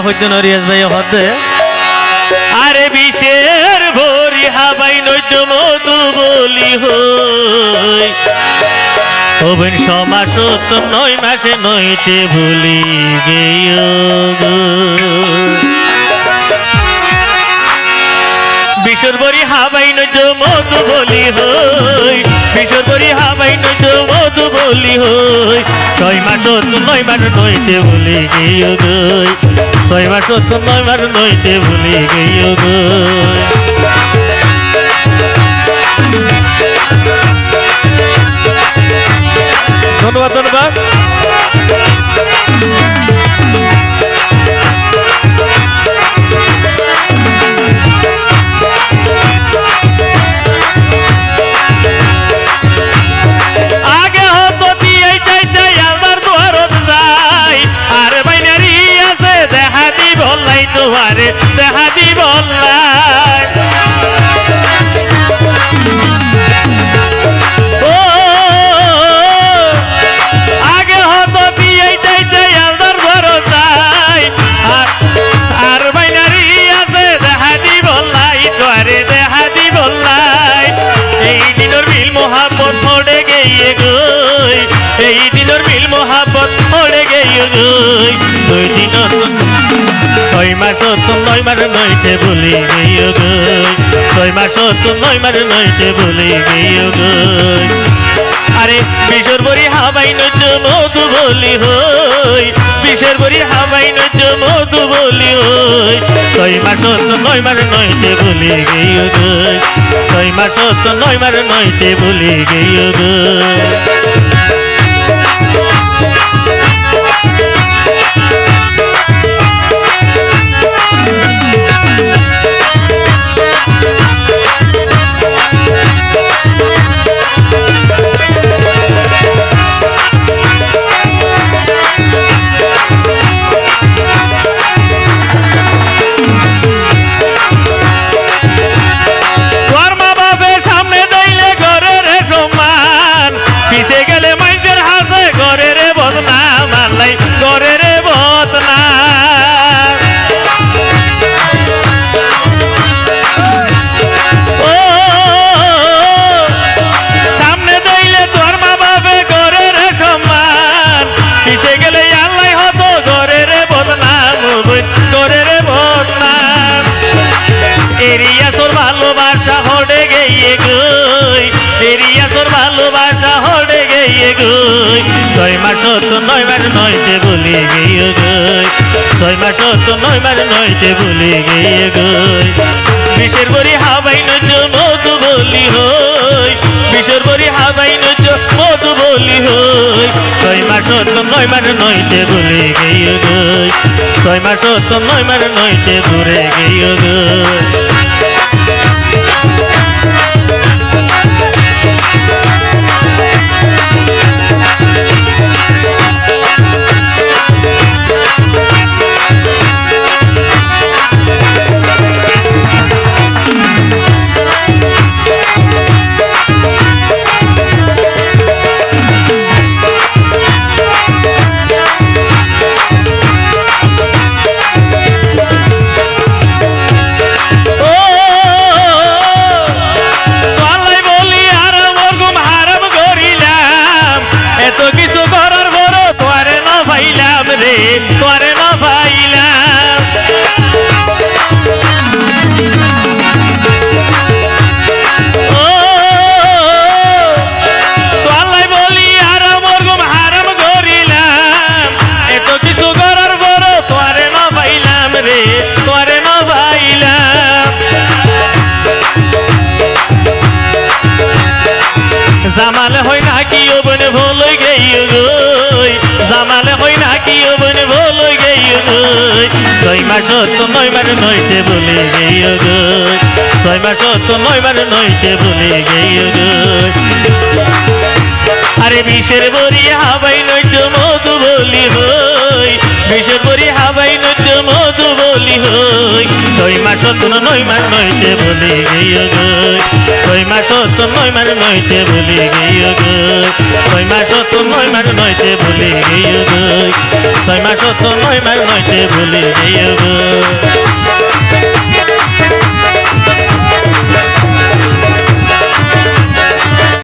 হইতে নরিয়াস ভাই হতে আরে বিষের ভরি হাবাই নৈদ্য মধু বলি হই হবেন সমাস নয় মাসে নইতে ভুলি গেয় বিশ্বর বরি হাবাই নৈদ্য মধু বলি হই বিশ্বর বরি হাবাই নৈদ্য মধু বলি হই 6 মাস 9 মাস নইতে ভুলি গেয় গই 6 মাস 9 মাস নইতে ভুলি গেয় গই ধন্যবাদ ধন্যবাদ দেখা দিব ও আগে হতো বিয়ে চাইতে আল্লাহর ভরসায় আর বাইনারি আছে দেখা দিব তোরে দেখা দিব এই দিনের মিল মোহাম্মত পড়ে গিয়ে গই এই দিনের মিল মোহাম্মত পড়ে গিয়ে গই 2 দিন 6 মাস 9 মাস নইতে ভুলি গেয় গই 6 মাস 9 মাস নইতে ভুলি গেয় গই আরে বিশ্বর বরি হাবাই নৈদ্য মধু বলি হই বিশ্বর বরি হাবাই নৈদ্য মধু বলি হই 6 মাস 9 মাস নইতে ভুলি গেয় গই 6 মাস 9 মাস নইতে ভুলি গেয় গই ভালোবাসা হড়ে গিয়ে গই এরিয়া তোর ভালোবাসা হড়ে গিয়ে গই 6 মাস 9 মাস নইতে ভুলি গিয়ে গই 6 মাস 9 মাস নইতে ভুলি গিয়ে গই বিষের বরি হাবাই নৈদ্য মধু বলি হই বিষের বরি হাবাই নৈদ্য মধু বলি হই 6 মাস 9 মাস নইতে ভুলি গিয়ে গই 6 মাস 9 মাস নইতে ভুলে গিয়ে গই জামালে হই না কি ওবনে ভুল গেই গই জামালে হই না কি ওবনে ভুল গেই গই 6 মাস 9 মাস নইতে ভুলে গেই গই 6 মাস 9 মাস নইতে ভুলে গেই গই আরে বিষের বরি হাবাই নৈদ্য মধু বলি হই বিষের বরি হাবাই নৈদ্য মধু বলি হই 6 মাস 9 মাস নইতে ভুলে গেই গই ছয় মাস তো নয় মাস নইতে ভুলে গিয়ে গো ছয় মাস তো নয় মাস নইতে ভুলে গিয়ে গো ছয় মাস তো নয় মাস নইতে ভুলে গিয়ে গো